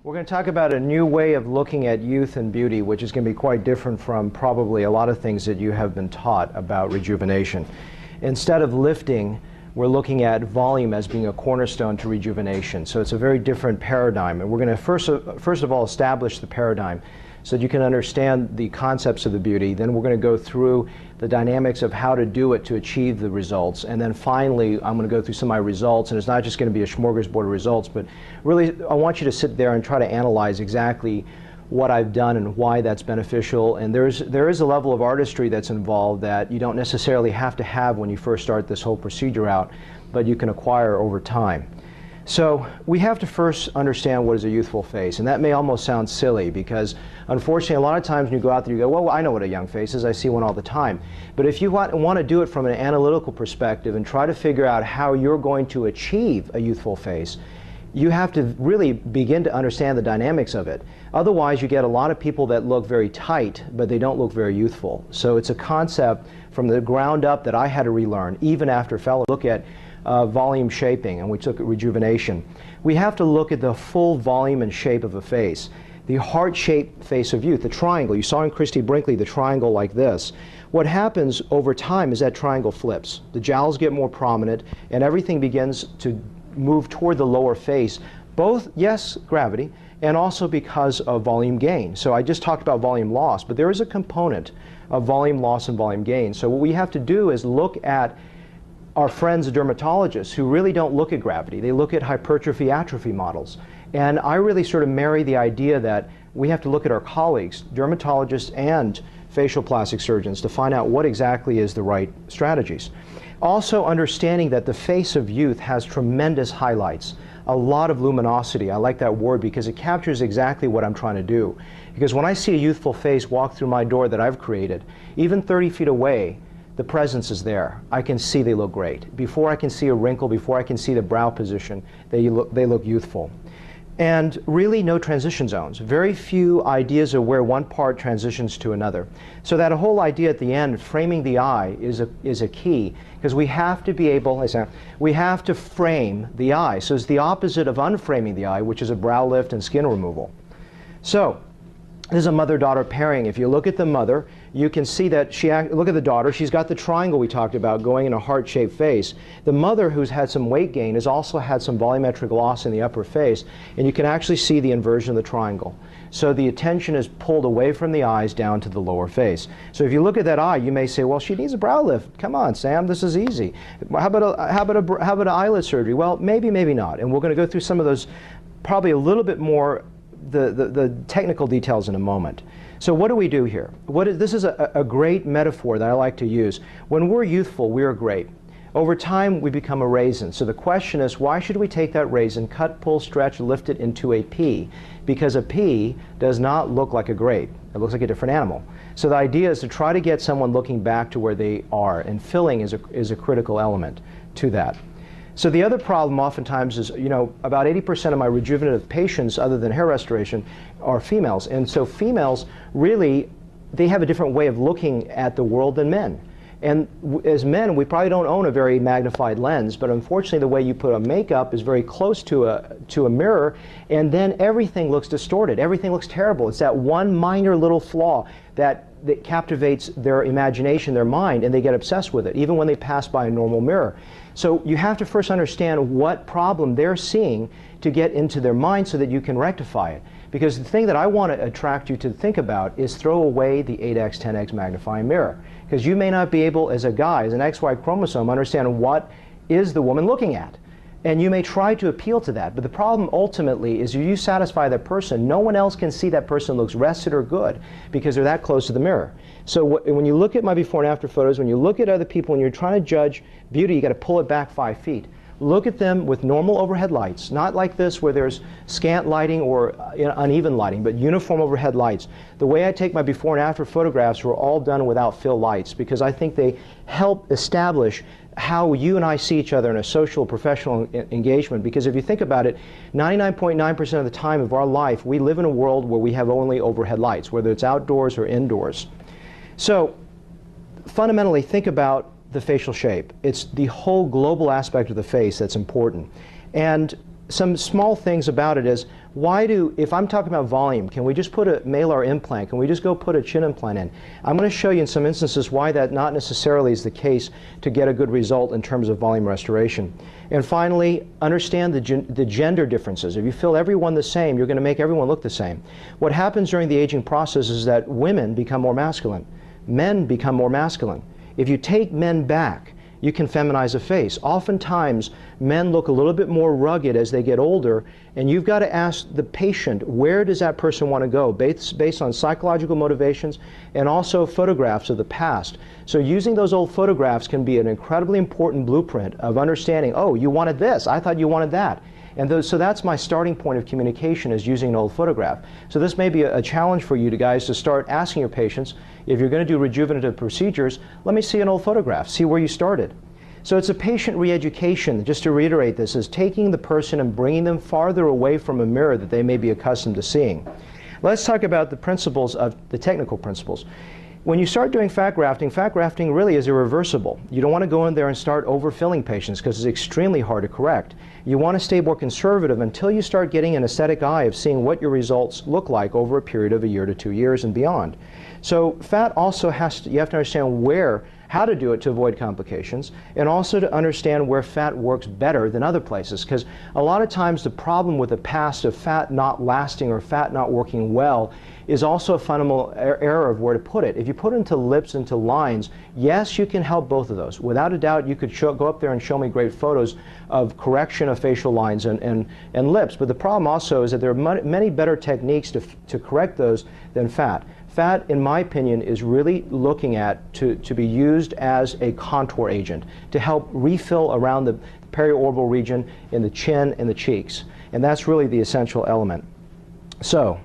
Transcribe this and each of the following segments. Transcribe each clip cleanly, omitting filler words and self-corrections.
We're going to talk about a new way of looking at youth and beauty, which is going to be quite different from probably a lot of things that you have been taught about rejuvenation. Instead of lifting, we're looking at volume as being a cornerstone to rejuvenation. So it's a very different paradigm. And we're going to first of all establish the paradigm so that you can understand the concepts of the beauty. Then we're going to go through the dynamics of how to do it to achieve the results. And then finally, I'm going to go through some of my results. And it's not just going to be a smorgasbord of results, but really I want you to sit there and try to analyze exactly what I've done and why that's beneficial. And there is a level of artistry that's involved that you don't necessarily have to have when you first start this whole procedure out, but you can acquire over time. So we have to first understand what is a youthful face, and that may almost sound silly because unfortunately a lot of times when you go out there you go, well, I know what a young face is, I see one all the time. But if you want to do it from an analytical perspective and try to figure out how you're going to achieve a youthful face, you have to really begin to understand the dynamics of it. Otherwise you get a lot of people that look very tight but they don't look very youthful. So it's a concept from the ground up that I had to relearn even after fellow look at volume shaping, and we took rejuvenation. We have to look at the full volume and shape of a face. The heart-shaped face of youth, the triangle. You saw in Christy Brinkley the triangle like this. What happens over time is that triangle flips. The jowls get more prominent and everything begins to move toward the lower face. Both, yes, gravity, and also because of volume gain. So I just talked about volume loss, but there is a component of volume loss and volume gain. So what we have to do is look at our friends, the dermatologists, who really don't look at gravity. They look at hypertrophy-atrophy models. And I really sort of marry the idea that we have to look at our colleagues, dermatologists and facial plastic surgeons, to find out what exactly is the right strategies. Also understanding that the face of youth has tremendous highlights, a lot of luminosity. I like that word because it captures exactly what I'm trying to do. Because when I see a youthful face walk through my door that I've created, even 30 feet away, the presence is there. I can see they look great. Before I can see a wrinkle, before I can see the brow position, they look youthful. And really no transition zones. Very few ideas of where one part transitions to another. So that whole idea at the end, framing the eye, is a key, because we have to be able, we have to frame the eye. So it's the opposite of unframing the eye, which is a brow lift and skin removal. So this is a mother-daughter pairing. If you look at the mother, you can see that look at the daughter, she's got the triangle we talked about going in a heart-shaped face. The mother, who's had some weight gain, has also had some volumetric loss in the upper face, and you can actually see the inversion of the triangle. So the attention is pulled away from the eyes down to the lower face. So if you look at that eye, you may say, well, she needs a brow lift. Come on, Sam, this is easy. How about an eyelid surgery? Well, maybe, maybe not. And we're going to go through some of those, probably a little bit more the technical details in a moment. So what do we do here? This is a great metaphor that I like to use. When we're youthful, we are great. Over time, we become a raisin. So the question is, why should we take that raisin, cut, pull, stretch, lift it into a pea? Because a pea does not look like a grape. It looks like a different animal. So the idea is to try to get someone looking back to where they are, and filling is a critical element to that. So the other problem oftentimes is, about 80% of my rejuvenative patients, other than hair restoration, are females. And so females really, they have a different way of looking at the world than men. And as men, we probably don't own a very magnified lens, but unfortunately the way you put on makeup is very close to a mirror, and then everything looks distorted. Everything looks terrible. It's that one minor little flaw that captivates their imagination, their mind, and they get obsessed with it, even when they pass by a normal mirror. So you have to first understand what problem they're seeing to get into their mind so that you can rectify it. Because the thing that I want to attract you to think about is throw away the 8x, 10x magnifying mirror. Because you may not be able, as a guy, as an XY chromosome, understand what is the woman looking at. And you may try to appeal to that, but the problem ultimately is you satisfy that person. No one else can see that person looks rested or good because they're that close to the mirror. So when you look at my before and after photos, when you look at other people, when you're trying to judge beauty, you got to pull it back 5 feet. Look at them with normal overhead lights, not like this where there's scant lighting or uneven lighting, but uniform overhead lights. The way I take my before and after photographs were all done without fill lights because I think they help establish how you and I see each other in a social, professional engagement. Because if you think about it, 99.9% of the time of our life, we live in a world where we have only overhead lights, whether it's outdoors or indoors. So fundamentally, think about the facial shape. It's the whole global aspect of the face that's important. And some small things about it is, if I'm talking about volume, can we just put a malar implant? Can we just go put a chin implant in? I'm going to show you in some instances why that not necessarily is the case to get a good result in terms of volume restoration. And finally, understand the gender differences. If you feel everyone the same, you're going to make everyone look the same. What happens during the aging process is that women become more masculine. Men become more masculine. If you take men back, you can feminize a face. Oftentimes, men look a little bit more rugged as they get older, and you've got to ask the patient, where does that person want to go, based on psychological motivations and also photographs of the past. So using those old photographs can be an incredibly important blueprint of understanding, oh, you wanted this, I thought you wanted that. And so that's my starting point of communication, is using an old photograph. So this may be a challenge for you guys to start asking your patients, if you're going to do rejuvenative procedures, let me see an old photograph, see where you started. So it's a patient re-education, just to reiterate this, is taking the person and bringing them farther away from a mirror that they may be accustomed to seeing. Let's talk about the principles of the technical principles. When you start doing fat grafting really is irreversible. You don't want to go in there and start overfilling patients because it's extremely hard to correct. You want to stay more conservative until you start getting an aesthetic eye of seeing what your results look like over a period of 1 year to 2 years and beyond. So fat also you have to understand how to do it to avoid complications, and also to understand where fat works better than other places, because a lot of times the problem with the past of fat not lasting or fat not working well is also a fundamental error of where to put it. If you put it into lips, into lines, yes, you can help both of those. Without a doubt, you could go up there and show me great photos of correction of facial lines and lips, but the problem also is that there are many better techniques to correct those than fat. Fat, in my opinion, is really looking at to be used as a contour agent to help refill around the periorbital region in the chin and the cheeks. And that's really the essential element. So,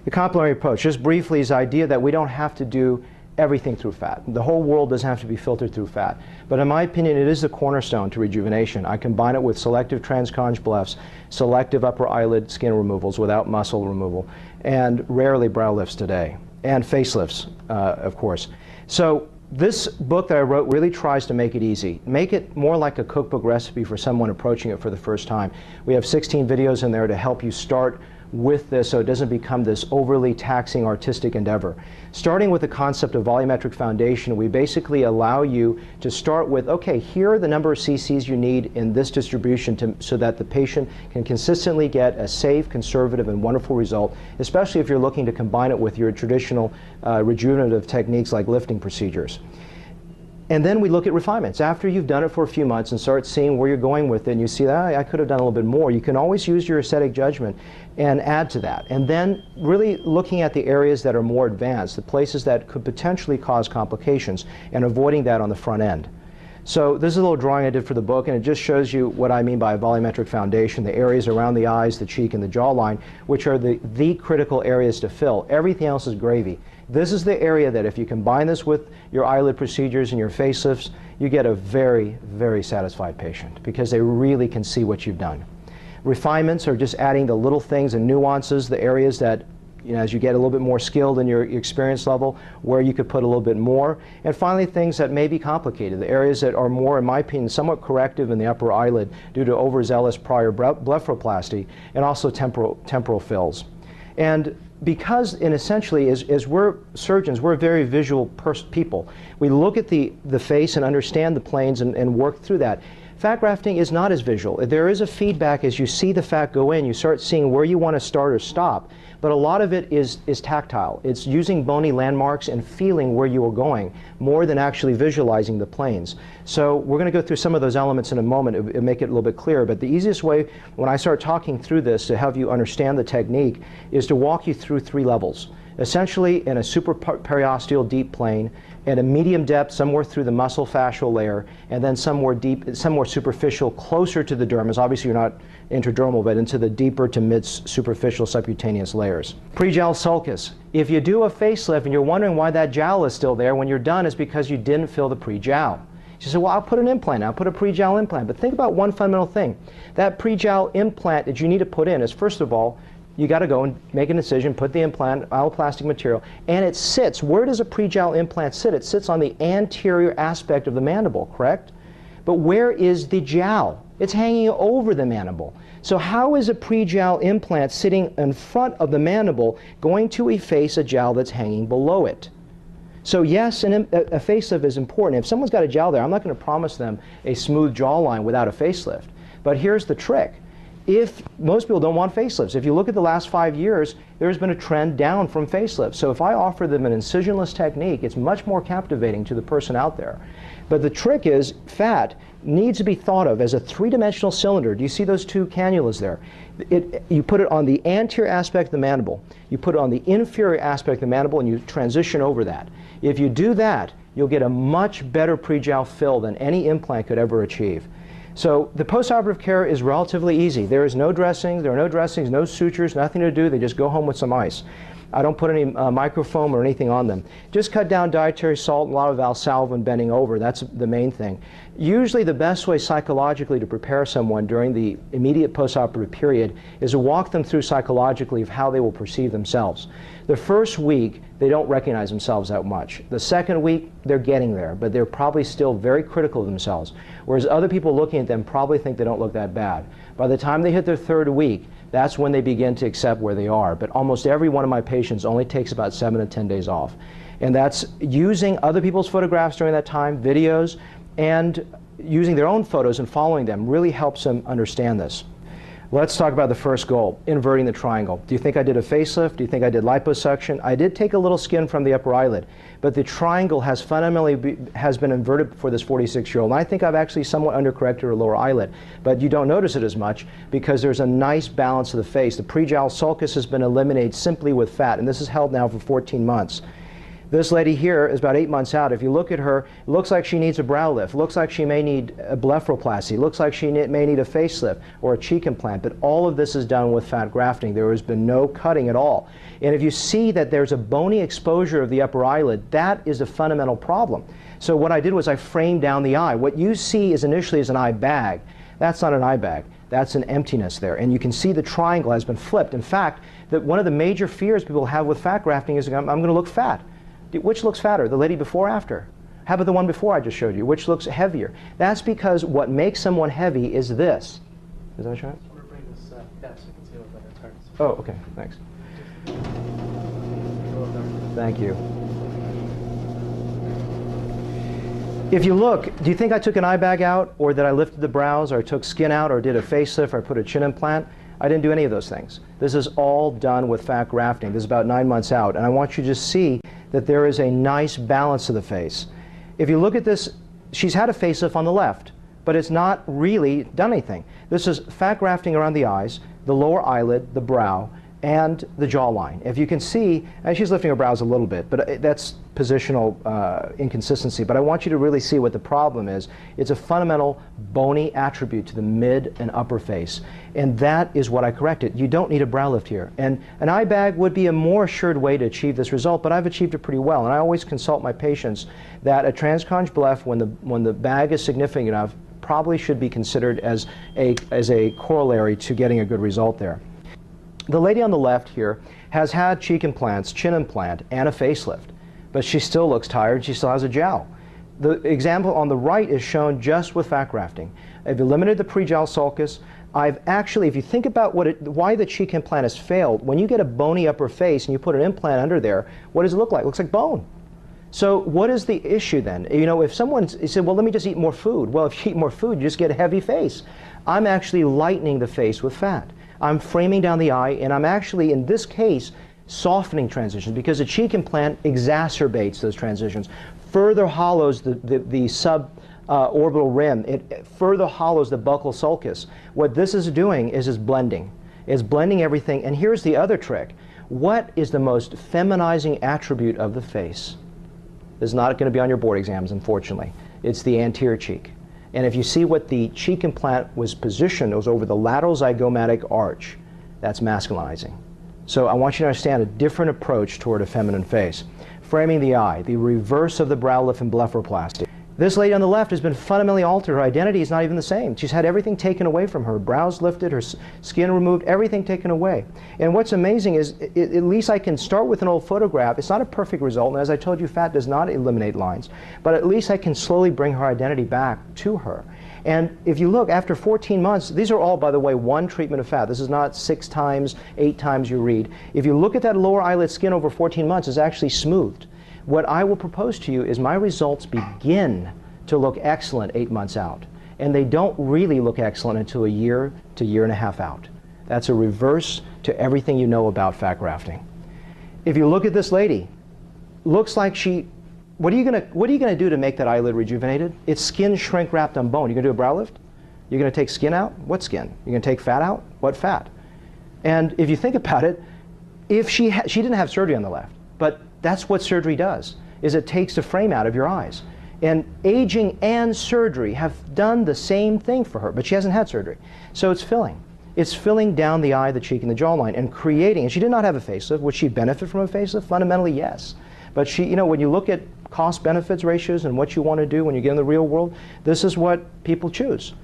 the complementary approach, just briefly, is the idea that we don't have to do everything through fat. The whole world doesn't have to be filtered through fat. But in my opinion, it is the cornerstone to rejuvenation. I combine it with selective transconj blephs, selective upper eyelid skin removals without muscle removal, and rarely brow lifts today, and facelifts, of course. So this book that I wrote really tries to make it easy. Make it more like a cookbook recipe for someone approaching it for the first time. We have 16 videos in there to help you start with this so it doesn't become this overly taxing artistic endeavor. Starting with the concept of volumetric foundation, we basically allow you to start with, okay, here are the number of cc's you need in this distribution so that the patient can consistently get a safe, conservative, and wonderful result, especially if you're looking to combine it with your traditional rejuvenative techniques like lifting procedures. And then we look at refinements. After you've done it for a few months and start seeing where you're going with it, and you see that I could have done a little bit more, you can always use your aesthetic judgment and add to that. And then really looking at the areas that are more advanced, the places that could potentially cause complications, and avoiding that on the front end. So this is a little drawing I did for the book, and it just shows you what I mean by a volumetric foundation, the areas around the eyes, the cheek, and the jawline, which are the critical areas to fill. Everything else is gravy. This is the area that if you combine this with your eyelid procedures and your facelifts, you get a very, very satisfied patient because they really can see what you've done. Refinements are just adding the little things and nuances, the areas that, you know, as you get a little bit more skilled in your experience level, where you could put a little bit more. And finally, things that may be complicated, the areas that are more, in my opinion, somewhat corrective in the upper eyelid due to overzealous prior blepharoplasty, and also temporal fills. And because, essentially, as we're surgeons, we're very visual people. We look at the face and understand the planes and work through that. Fat grafting is not as visual. There is a feedback as you see the fat go in. You start seeing where you want to start or stop. But a lot of it is tactile. It's using bony landmarks and feeling where you are going more than actually visualizing the planes. So we're going to go through some of those elements in a moment and make it a little bit clearer. But the easiest way when I start talking through this to help you understand the technique is to walk you through 3 levels. Essentially in a supraperiosteal deep plane, at a medium depth somewhere through the muscle fascial layer, and then somewhere deep, somewhere superficial closer to the dermis. Obviously you're not intradermal, but into the deeper to mid superficial subcutaneous layers. Pre-jowl sulcus. If you do a facelift and you're wondering why that jowl is still there, when you're done it's because you didn't fill the pre-jowl. She said, well, I'll put an implant, I'll put a pre-jowl implant. But think about one fundamental thing. That pre-jowl implant that you need to put in is, first of all, you got to go and make an incision, put the implant, alloplastic material, and it sits. Where does a pre-jowl implant sit? It sits on the anterior aspect of the mandible, correct? But where is the jowl? It's hanging over the mandible. So how is a pre-jowl implant sitting in front of the mandible going to efface a jowl that's hanging below it? So yes, a facelift is important. If someone's got a jowl there, I'm not going to promise them a smooth jawline without a facelift. But here's the trick. If most people don't want facelifts, if you look at the last 5 years, there's been a trend down from facelifts. So if I offer them an incisionless technique, it's much more captivating to the person out there. But the trick is, fat needs to be thought of as a three-dimensional cylinder. Do you see those two cannulas there? You put it on the anterior aspect of the mandible, you put it on the inferior aspect of the mandible, and you transition over that. If you do that, you'll get a much better pre-jowl fill than any implant could ever achieve. So the postoperative care is relatively easy. There is no dressing, there are no dressings, no sutures, nothing to do. They just go home with some ice. I don't put any microfoam or anything on them. Just cut down dietary salt and a lot of Valsalva when bending over. That's the main thing. Usually the best way psychologically to prepare someone during the immediate postoperative period is to walk them through psychologically of how they will perceive themselves. The first week, they don't recognize themselves that much. The second week, they're getting there, but they're probably still very critical of themselves. Whereas other people looking at them probably think they don't look that bad. By the time they hit their third week, that's when they begin to accept where they are. But almost every one of my patients only takes about 7 to 10 days off. And that's using other people's photographs during that time, videos, and using their own photos and following them really helps them understand this. Let's talk about the first goal, inverting the triangle. Do you think I did a facelift? Do you think I did liposuction? I did take a little skin from the upper eyelid, but the triangle has fundamentally been inverted for this 46-year-old. And I think I've actually somewhat undercorrected her lower eyelid, but you don't notice it as much because there's a nice balance of the face. The pre-jowl sulcus has been eliminated simply with fat, and this is held now for 14 months. This lady here is about 8 months out. If you look at her, it looks like she needs a brow lift. It looks like she may need a blepharoplasty. It looks like she may need a facelift or a cheek implant. But all of this is done with fat grafting. There has been no cutting at all. And if you see that there's a bony exposure of the upper eyelid, that is a fundamental problem. So what I did was I framed down the eye. What you see is initially is an eye bag. That's not an eye bag. That's an emptiness there. And you can see the triangle has been flipped. In fact, one of the major fears people have with fat grafting is I'm going to look fat. Which looks fatter, the lady before or after? How about the one before I just showed you? Which looks heavier? That's because what makes someone heavy is this. Is that what you're trying? I want to bring this yeah, so you can see a little better. It's hard to see. Oh, okay, thanks. Thank you. If you look, do you think I took an eye bag out, or that I lifted the brows, or I took skin out, or did a facelift, or I put a chin implant? I didn't do any of those things. This is all done with fat grafting. This is about 9 months out, and I want you to see that there is a nice balance to the face. If you look at this, she's had a facelift on the left, but it's not really done anything. This is fat grafting around the eyes, the lower eyelid, the brow, and the jawline. If you can see, and she's lifting her brows a little bit, but that's positional inconsistency. But I want you to really see what the problem is. It's a fundamental bony attribute to the mid and upper face. And that is what I corrected. You don't need a brow lift here. And an eye bag would be a more assured way to achieve this result, but I've achieved it pretty well. And I always consult my patients that a transconch bleph, when the bag is significant enough, probably should be considered as a corollary to getting a good result there. The lady on the left here has had cheek implants, chin implant, and a facelift, but she still looks tired. She still has a jowl. The example on the right is shown just with fat grafting. I've eliminated the pre-jowl sulcus. I've actually, if you think about why the cheek implant has failed, when you get a bony upper face and you put an implant under there, what does it look like? It looks like bone. So what is the issue then? You know, if someone said, well, let me just eat more food. Well, if you eat more food, you just get a heavy face. I'm actually lightening the face with fat. I'm framing down the eye, and I'm actually, in this case, softening transitions because the cheek implant exacerbates those transitions, further hollows the suborbital rim. It further hollows the buccal sulcus. What this is doing is blending. It's blending everything. And here's the other trick. What is the most feminizing attribute of the face? This is not going to be on your board exams, unfortunately. It's the anterior cheek. And if you see what the cheek implant was positioned, it was over the lateral zygomatic arch. That's masculinizing. So I want you to understand a different approach toward a feminine face. Framing the eye, the reverse of the brow lift and blepharoplasty. This lady on the left has been fundamentally altered. Her identity is not even the same. She's had everything taken away from her. Brows lifted, her skin removed, everything taken away. And what's amazing is, at least I can start with an old photograph. It's not a perfect result, and as I told you, fat does not eliminate lines. But at least I can slowly bring her identity back to her. And if you look, after 14 months, these are all, by the way, one treatment of fat. This is not 6 times, 8 times you read. If you look at that lower eyelid skin over 14 months, it's actually smoothed. What I will propose to you is my results begin to look excellent 8 months out. And they don't really look excellent until a year to year and a half out. That's a reverse to everything you know about fat grafting. If you look at this lady, looks like she, what are you gonna do to make that eyelid rejuvenated? It's skin shrink wrapped on bone. You're gonna do a brow lift? You're gonna take skin out? What skin? You're gonna take fat out? What fat? And if you think about it, if she didn't have surgery on the left, but that's what surgery does, is it takes the frame out of your eyes. And aging and surgery have done the same thing for her, but she hasn't had surgery. So it's filling. It's filling down the eye, the cheek, and the jawline, and creating, and she did not have a facelift. Would she benefit from a facelift? Fundamentally, yes. But she, you know, when you look at cost-benefits ratios and what you want to do when you get in the real world, this is what people choose.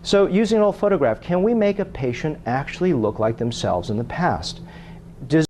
So using an old photograph, can we make a patient actually look like themselves in the past? Does